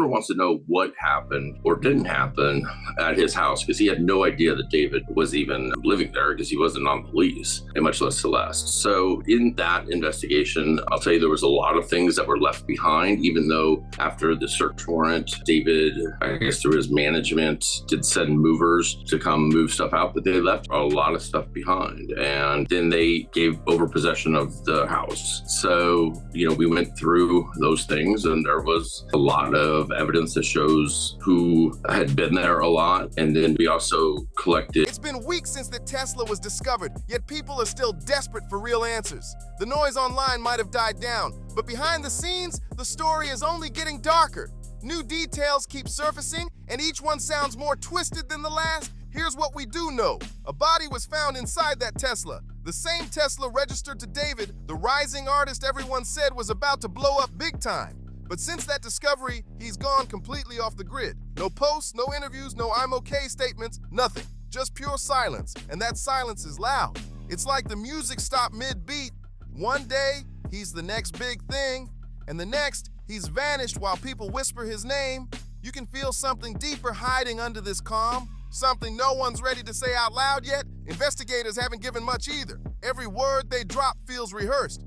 coroner wants to know what happened or didn't happen at his house, because he had no idea that David was even living there, because he wasn't on the lease, and much less Celeste. So in that investigation, I'll tell you, there was a lot of things that were left behind, even though after the search warrant, David, I guess through his management, did send movers to come move stuff out, but they left a lot of stuff behind. And then they gave over possession of the house. So, we went through those things, and there was a lot of evidence that shows who had been there a lot. And then we also collected. It's been weeks since the Tesla was discovered, yet people are still desperate for real answers. The noise online might have died down, but behind the scenes, the story is only getting darker. New details keep surfacing, and each one sounds more twisted than the last. Here's what we do know. A body was found inside that Tesla. The same Tesla registered to David, the rising artist everyone said was about to blow up big time. But since that discovery, he's gone completely off the grid. No posts, no interviews, no I'm okay statements, nothing. Just pure silence, and that silence is loud. It's like the music stopped mid-beat. One day, he's the next big thing, and the next, he's vanished while people whisper his name. You can feel something deeper hiding under this calm, something no one's ready to say out loud yet. Investigators haven't given much either. Every word they drop feels rehearsed.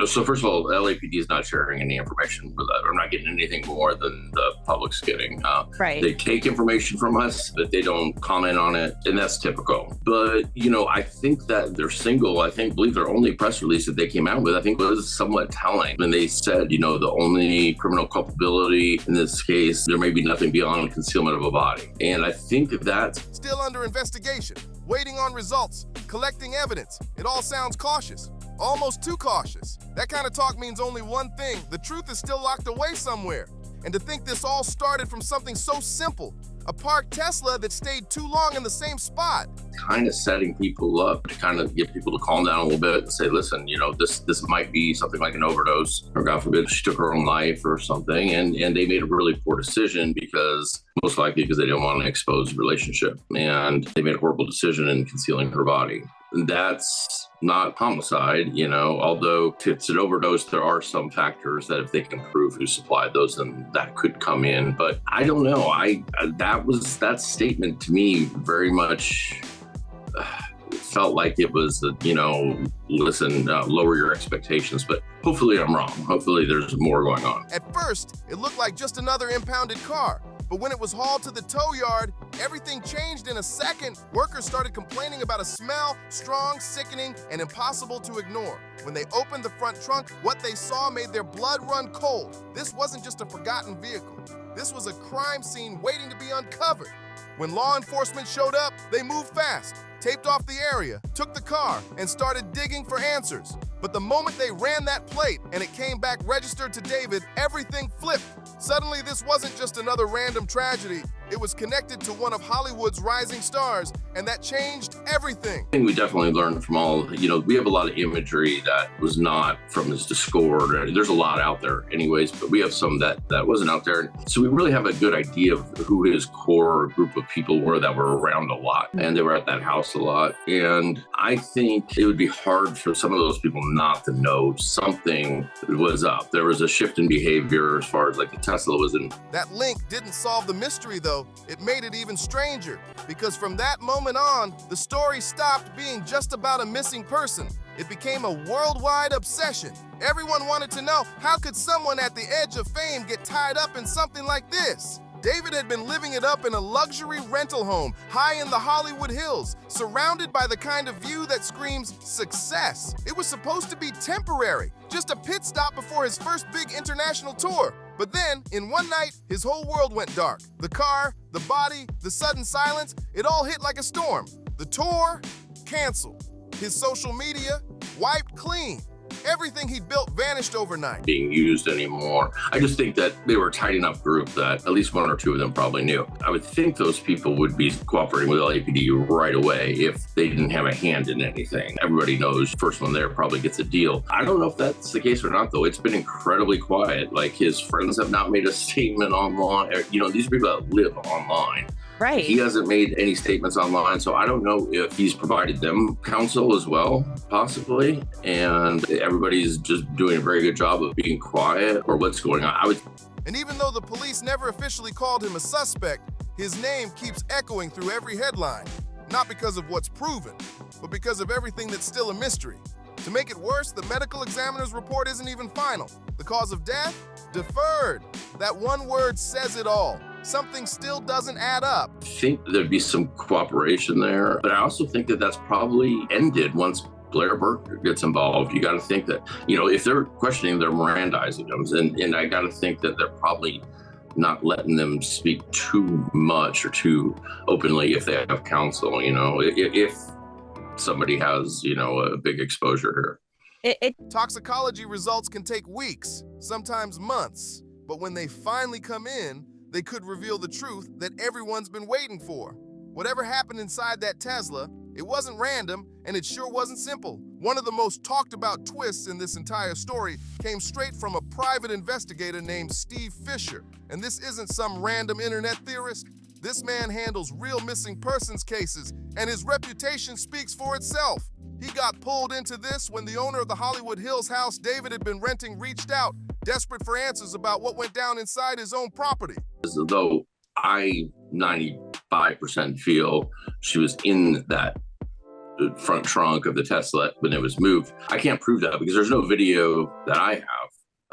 So first of all, LAPD is not sharing any information with that. I'm not getting anything more than the public's getting. Right. They take information from us, but they don't comment on it, and that's typical. But, I think that they're single. I believe their only press release that they came out with, I think, was somewhat telling. When they said, the only criminal culpability in this case, there may be nothing beyond concealment of a body. And I think that's still under investigation, waiting on results, collecting evidence. It all sounds cautious. Almost too cautious. That kind of talk means only one thing. The truth is still locked away somewhere. And to think this all started from something so simple, a parked Tesla that stayed too long in the same spot. Kind of setting people up to kind of get people to calm down a little bit and say, listen, this might be something like an overdose, or God forbid, she took her own life or something. And they made a really poor decision most likely because they didn't want to expose the relationship. And they made a horrible decision in concealing her body. That's not homicide, although if it's an overdose, there are some factors that if they can prove who supplied those, then that could come in. But I don't know. That statement to me very much felt like it was, listen, lower your expectations. But hopefully I'm wrong. Hopefully there's more going on. At first, it looked like just another impounded car. But when it was hauled to the tow yard, everything changed in a second. Workers started complaining about a smell, strong, sickening, and impossible to ignore. When they opened the front trunk, what they saw made their blood run cold. This wasn't just a forgotten vehicle. This was a crime scene waiting to be uncovered. When law enforcement showed up, they moved fast, taped off the area, took the car, and started digging for answers. But the moment they ran that plate and it came back registered to David, everything flipped. Suddenly, this wasn't just another random tragedy. It was connected to one of Hollywood's rising stars, and that changed everything. I think we definitely learned from we have a lot of imagery that was not from his Discord. There's a lot out there anyways, but we have some that wasn't out there. So we really have a good idea of who his core group of people were that were around a lot, and they were at that house a lot. And I think it would be hard for some of those people not to know something was up. There was a shift in behavior as far as like the Tesla was in. That link didn't solve the mystery though. It made it even stranger, because from that moment on, the story stopped being just about a missing person. It became a worldwide obsession. Everyone wanted to know, how could someone at the edge of fame get tied up in something like this? David had been living it up in a luxury rental home high in the Hollywood Hills, surrounded by the kind of view that screams success. It was supposed to be temporary, just a pit stop before his first big international tour. But then, in one night, his whole world went dark. The car, the body, the sudden silence, it all hit like a storm. The tour, canceled. His social media, wiped clean. Everything he built vanished overnight. Being used anymore. I just think that they were a tight enough group that at least one or two of them probably knew. I would think those people would be cooperating with LAPD right away if they didn't have a hand in anything. Everybody knows first one there probably gets a deal. I don't know if that's the case or not, though. It's been incredibly quiet. Like, his friends have not made a statement online. These are people that live online. Right. He hasn't made any statements online, so I don't know if he's provided them counsel as well, possibly. And everybody's just doing a very good job of being quiet, or what's going on. And even though the police never officially called him a suspect, his name keeps echoing through every headline, not because of what's proven, but because of everything that's still a mystery. To make it worse, the medical examiner's report isn't even final. The cause of death? Deferred. That one word says it all. Something still doesn't add up. I think there'd be some cooperation there, but I also think that that's probably ended once Blair Burke gets involved. You got to think that, if they're questioning, they're Mirandizing them. And I got to think that they're probably not letting them speak too much or too openly if they have counsel, if somebody has, a big exposure here. Toxicology results can take weeks, sometimes months, but when they finally come in, they could reveal the truth that everyone's been waiting for. Whatever happened inside that Tesla, it wasn't random, and it sure wasn't simple. One of the most talked about twists in this entire story came straight from a private investigator named Steve Fisher. And this isn't some random internet theorist. This man handles real missing persons cases, and his reputation speaks for itself. He got pulled into this when the owner of the Hollywood Hills house David had been renting reached out, desperate for answers about what went down inside his own property. As though I 95% feel she was in that front trunk of the Tesla when it was moved. I can't prove that because there's no video that I have.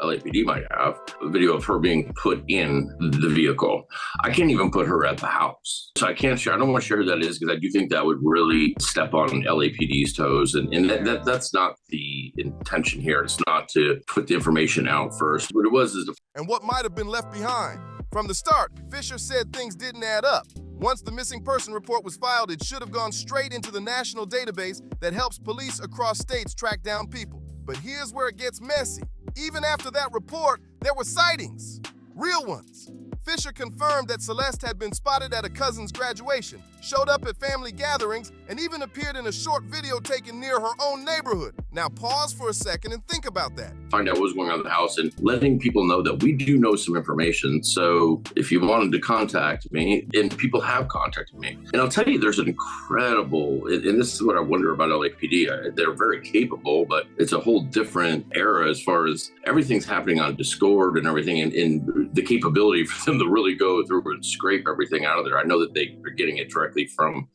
LAPD might have a video of her being put in the vehicle. I can't even put her at the house. So I don't want to share who that is because I do think that would really step on LAPD's toes. And that's not the intention here. It's not to put the information out first. What it was is and what might have been left behind. From the start, Fisher said things didn't add up. Once the missing person report was filed, it should have gone straight into the national database that helps police across states track down people. But here's where it gets messy. Even after that report, there were sightings, real ones. Fisher confirmed that Celeste had been spotted at a cousin's graduation, showed up at family gatherings, and even appeared in a short video taken near her own neighborhood. Now pause for a second and think about that. Find out what's going on in the house and letting people know that we do know some information. So if you wanted to contact me, and people have contacted me, and I'll tell you, there's an incredible, and this is what I wonder about LAPD. They're very capable, but it's a whole different era as far as everything's happening on Discord and everything, and the capability for them to really go through and scrape everything out of there. I know that they are getting it directly from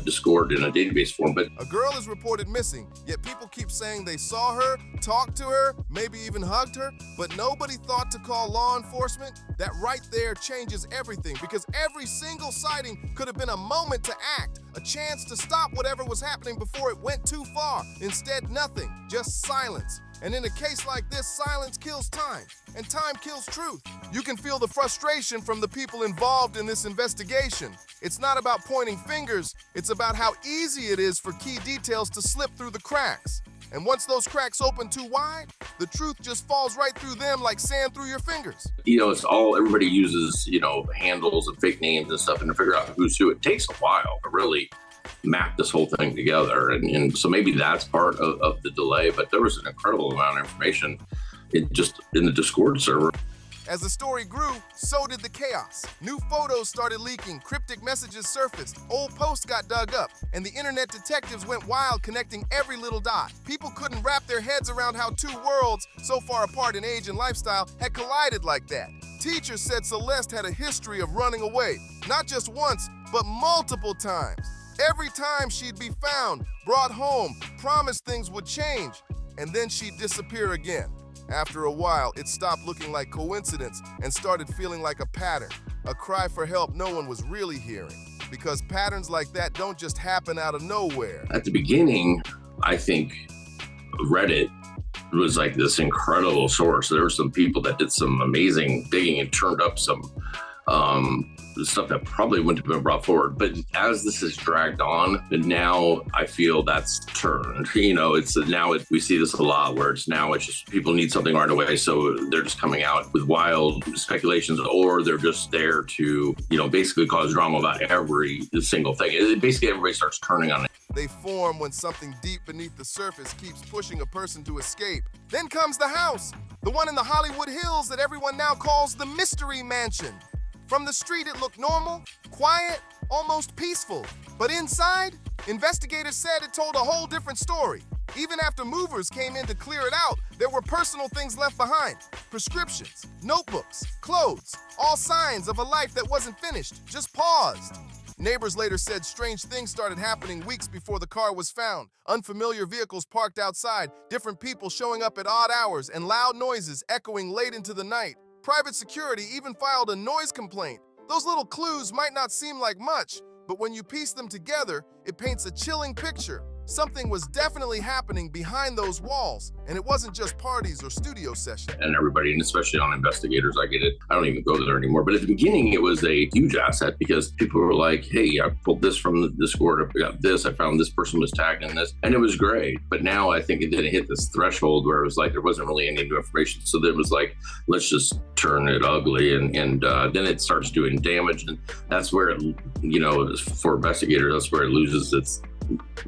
Discord in a database form, but a girl is reported missing, yet people keep saying they saw her, talked to her, maybe even hugged her, but nobody thought to call law enforcement. That right there changes everything, because every single sighting could have been a moment to act, a chance to stop whatever was happening before it went too far. Instead, nothing, just silence. And in a case like this, silence kills time, and time kills truth. You can feel the frustration from the people involved in this investigation. It's not about pointing fingers, it's about how easy it is for key details to slip through the cracks. And once those cracks open too wide, the truth just falls right through them like sand through your fingers. It's all, everybody uses, handles and fake names and stuff, and to figure out who's who, it takes a while to really map this whole thing together. And so maybe that's part of the delay, but there was an incredible amount of information in the Discord server. As the story grew, so did the chaos. New photos started leaking, cryptic messages surfaced, old posts got dug up, and the internet detectives went wild connecting every little dot. People couldn't wrap their heads around how two worlds, so far apart in age and lifestyle, had collided like that. Teachers said Celeste had a history of running away, not just once, but multiple times. Every time she'd be found, brought home, promised things would change, and then she'd disappear again. After a while, it stopped looking like coincidence and started feeling like a pattern, a cry for help no one was really hearing, because patterns like that don't just happen out of nowhere. At the beginning, I think Reddit was like this incredible source. There were some people that did some amazing digging and turned up some stuff that probably wouldn't have been brought forward. But as this is dragged on, and now I feel that's turned. We see this a lot where it's just people need something right away, so they're just coming out with wild speculations, or they're just there to basically cause drama about every single thing. Basically, everybody starts turning on it. They form when something deep beneath the surface keeps pushing a person to escape. Then comes the house, the one in the Hollywood Hills that everyone now calls the Mystery Mansion. From the street, it looked normal, quiet, almost peaceful. But inside, investigators said it told a whole different story. Even after movers came in to clear it out, there were personal things left behind. Prescriptions, notebooks, clothes, all signs of a life that wasn't finished, just paused. Neighbors later said strange things started happening weeks before the car was found. Unfamiliar vehicles parked outside, different people showing up at odd hours, and loud noises echoing late into the night. Private security even filed a noise complaint. Those little clues might not seem like much, but when you piece them together, it paints a chilling picture. Something was definitely happening behind those walls, and it wasn't just parties or studio sessions. And everybody, and especially on investigators, I get it. I don't even go there anymore. But at the beginning, it was a huge asset because people were like, hey, I pulled this from the Discord, I got this, I found this person was tagged in this, and it was great. But now I think it didn't hit this threshold where it was like there wasn't really any new information. So it was like, let's just turn it ugly, and then it starts doing damage. And that's where, for investigators, that's where it loses its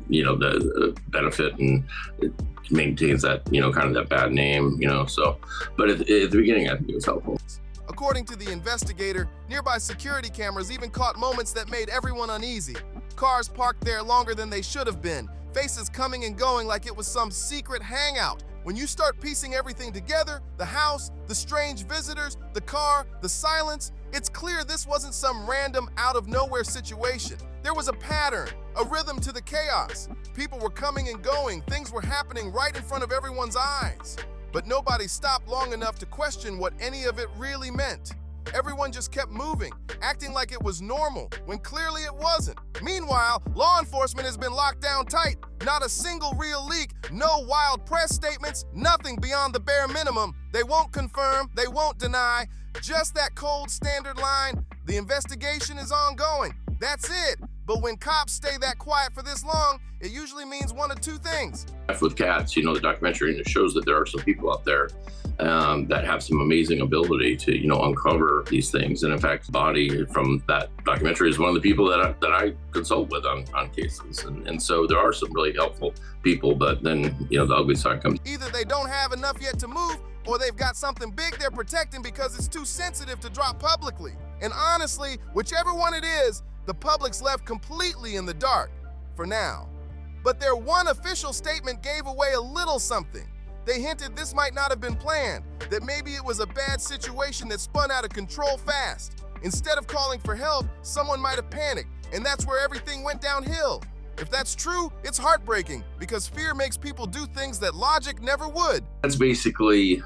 the benefit, and it maintains that, kind of that bad name, so. But at the beginning, I think it was helpful. According to the investigator, nearby security cameras even caught moments that made everyone uneasy. Cars parked there longer than they should have been, faces coming and going like it was some secret hangout. When you start piecing everything together, the house, the strange visitors, the car, the silence, it's clear this wasn't some random out-of-nowhere situation. There was a pattern, a rhythm to the chaos. People were coming and going, things were happening right in front of everyone's eyes. But nobody stopped long enough to question what any of it really meant. Everyone just kept moving, acting like it was normal, when clearly it wasn't. Meanwhile, law enforcement has been locked down tight. Not a single real leak, no wild press statements, nothing beyond the bare minimum. They won't confirm, they won't deny, just that cold standard line, the investigation is ongoing. That's it. But when cops stay that quiet for this long, it usually means one of two things. With cats, the documentary, and it shows that there are some people out there that have some amazing ability to, uncover these things. And in fact, Body from that documentary is one of the people that I consult with on cases. And so there are some really helpful people, but then, the ugly side comes. Either they don't have enough yet to move, or they've got something big they're protecting because it's too sensitive to drop publicly. And honestly, whichever one it is, the public's left completely in the dark, for now. But their one official statement gave away a little something. They hinted this might not have been planned, that maybe it was a bad situation that spun out of control fast. Instead of calling for help, someone might have panicked, and that's where everything went downhill. If that's true, it's heartbreaking, because fear makes people do things that logic never would. That's basically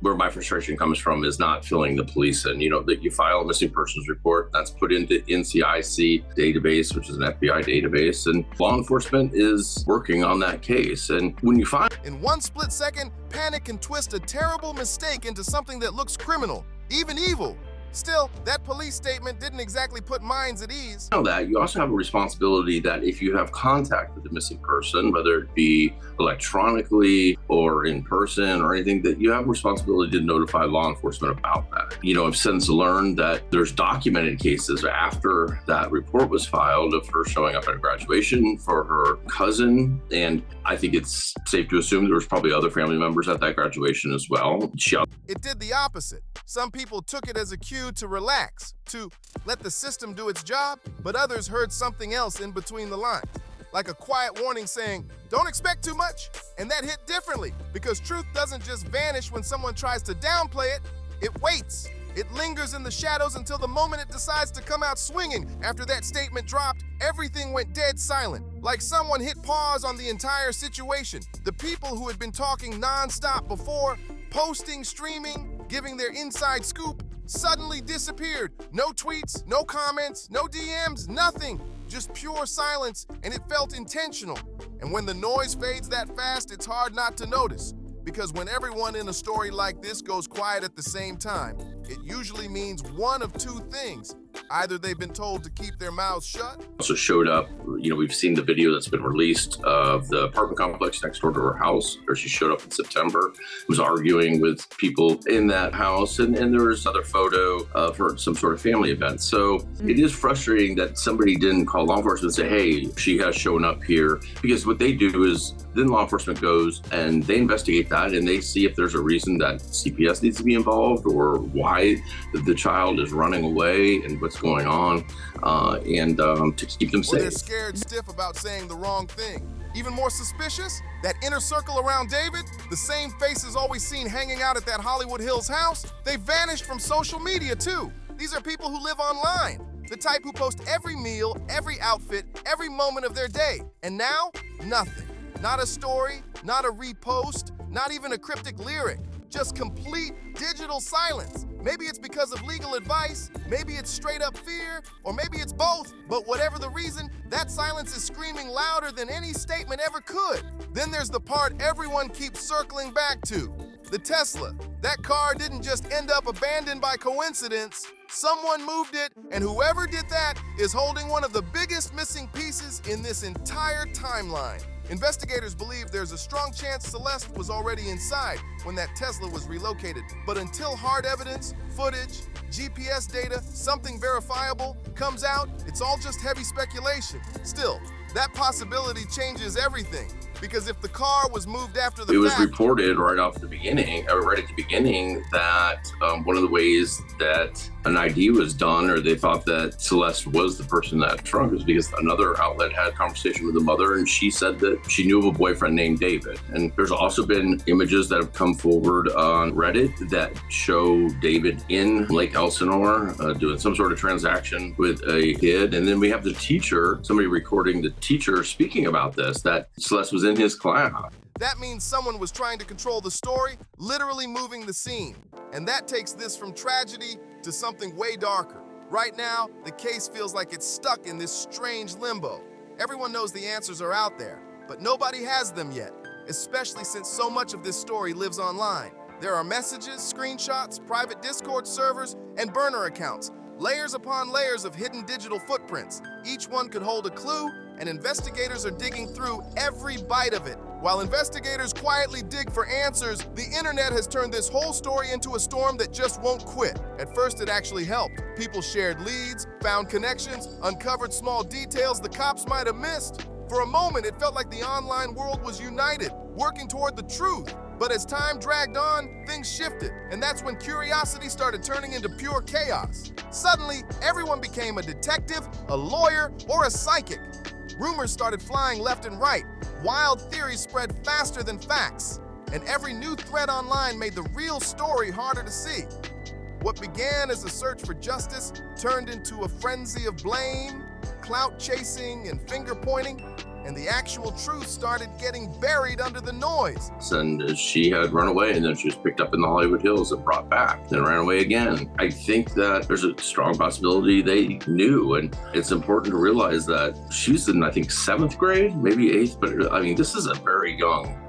where my frustration comes from, is not filling the police in. That you file a missing persons report, that's put into NCIC database, which is an FBI database, and law enforcement is working on that case. And when you find... In one split second, panic can twist a terrible mistake into something that looks criminal, even evil. Still, that police statement didn't exactly put minds at ease. That you also have a responsibility that if you have contact with the missing person, whether it be electronically or in person or anything, that you have a responsibility to notify law enforcement about that. I've since learned that there's documented cases after that report was filed of her showing up at a graduation for her cousin. And I think it's safe to assume there was probably other family members at that graduation as well. It did the opposite. Some people took it as a cue to relax, to let the system do its job, but others heard something else in between the lines, like a quiet warning saying, don't expect too much. And that hit differently, because truth doesn't just vanish when someone tries to downplay it, it waits. It lingers in the shadows until the moment it decides to come out swinging. After that statement dropped, everything went dead silent, like someone hit pause on the entire situation. The people who had been talking nonstop before, posting, streaming, giving their inside scoop, suddenly disappeared. No tweets, no comments, no DMs, nothing. Just pure silence, and it felt intentional. And when the noise fades that fast, it's hard not to notice. Because when everyone in a story like this goes quiet at the same time, it usually means one of two things. Either they've been told to keep their mouths shut. Also showed up, we've seen the video that's been released of the apartment complex next door to her house, where she showed up in September, was arguing with people in that house. And there was another photo of her at some sort of family event. So it is frustrating that somebody didn't call law enforcement and say, hey, she has shown up here. Because what they do is then law enforcement goes and they investigate that, and they see if there's a reason that CPS needs to be involved, or why the child is running away and what's going on, and to keep them safe. Or they're scared stiff about saying the wrong thing. Even more suspicious, that inner circle around David, the same faces always seen hanging out at that Hollywood Hills house, they vanished from social media too. These are people who live online, the type who post every meal, every outfit, every moment of their day. And now, nothing. Not a story, not a repost, not even a cryptic lyric. Just complete digital silence. Maybe it's because of legal advice, maybe it's straight up fear, or maybe it's both. But whatever the reason, that silence is screaming louder than any statement ever could. Then there's the part everyone keeps circling back to. The Tesla. That car didn't just end up abandoned by coincidence. Someone moved it, and whoever did that is holding one of the biggest missing pieces in this entire timeline. Investigators believe there's a strong chance Celeste was already inside when that Tesla was relocated. But until hard evidence, footage, GPS data, something verifiable comes out, it's all just heavy speculation. Still, that possibility changes everything. Because if the car was moved after the fact... It was reported right at the beginning, that one of the ways that an ID was done, or they thought that Celeste was the person that trunk, was because another outlet had a conversation with the mother, and she said that she knew of a boyfriend named David. And there's also been images that have come forward on Reddit that show David in Lake Elsinore doing some sort of transaction with a kid. And then we have the teacher, somebody recording the teacher speaking about this, that Celeste was in his class. That means someone was trying to control the story, literally moving the scene. And that takes this from tragedy to something way darker. Right now, the case feels like it's stuck in this strange limbo. Everyone knows the answers are out there, but nobody has them yet, especially since so much of this story lives online. There are messages, screenshots, private Discord servers, and burner accounts, layers upon layers of hidden digital footprints. Each one could hold a clue, and investigators are digging through every bite of it. While investigators quietly dig for answers, the internet has turned this whole story into a storm that just won't quit. At first, it actually helped. People shared leads, found connections, uncovered small details the cops might have missed. For a moment, it felt like the online world was united, working toward the truth. But as time dragged on, things shifted, and that's when curiosity started turning into pure chaos. Suddenly, everyone became a detective, a lawyer, or a psychic. Rumors started flying left and right. Wild theories spread faster than facts. And every new thread online made the real story harder to see. What began as a search for justice turned into a frenzy of blame, clout chasing, and finger pointing. And the actual truth started getting buried under the noise. And she had run away, and then she was picked up in the Hollywood Hills and brought back, then ran away again. I think that there's a strong possibility they knew, and it's important to realize that she's in, I think, 7th grade, maybe 8th, but I mean, this is a very young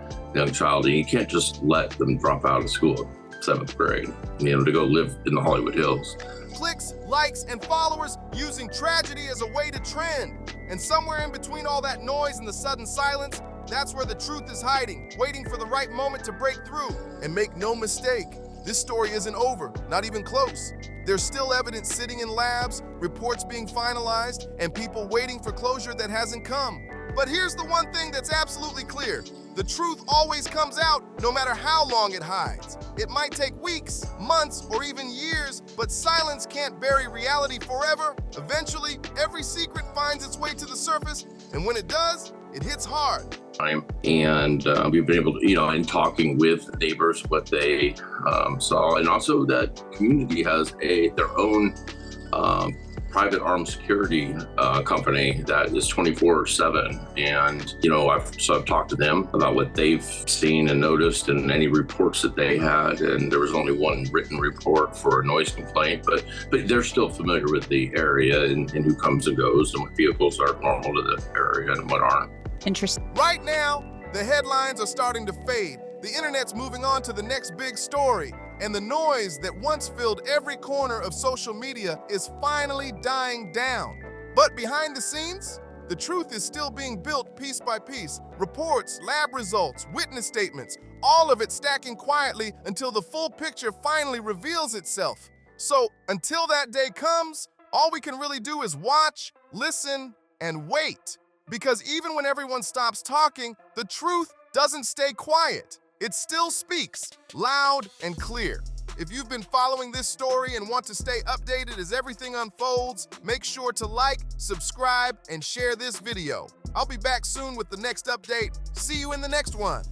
child, and you can't just let them drop out of school at 7th grade, to go live in the Hollywood Hills. Clicks, likes, and followers using tragedy as a way to trend. And somewhere in between all that noise and the sudden silence, that's where the truth is hiding, waiting for the right moment to break through. And make no mistake, this story isn't over, not even close. There's still evidence sitting in labs, reports being finalized, and people waiting for closure that hasn't come. But here's the one thing that's absolutely clear. The truth always comes out, no matter how long it hides. It might take weeks, months, or even years, but silence can't bury reality forever. Eventually, every secret finds its way to the surface, and when it does, it hits hard. And we've been able to, in talking with neighbors, what they saw, and also that community has their own private armed security company that is 24/7. And, I've talked to them about what they've seen and noticed and any reports that they had. And there was only one written report for a noise complaint, but they're still familiar with the area and who comes and goes and what vehicles are normal to the area and what aren't. Interesting. Right now, the headlines are starting to fade. The internet's moving on to the next big story. And the noise that once filled every corner of social media is finally dying down. But behind the scenes, the truth is still being built piece by piece. Reports, lab results, witness statements, all of it stacking quietly until the full picture finally reveals itself. So until that day comes, all we can really do is watch, listen, and wait. Because even when everyone stops talking, the truth doesn't stay quiet. It still speaks, loud and clear. If you've been following this story and want to stay updated as everything unfolds, make sure to like, subscribe, and share this video. I'll be back soon with the next update. See you in the next one.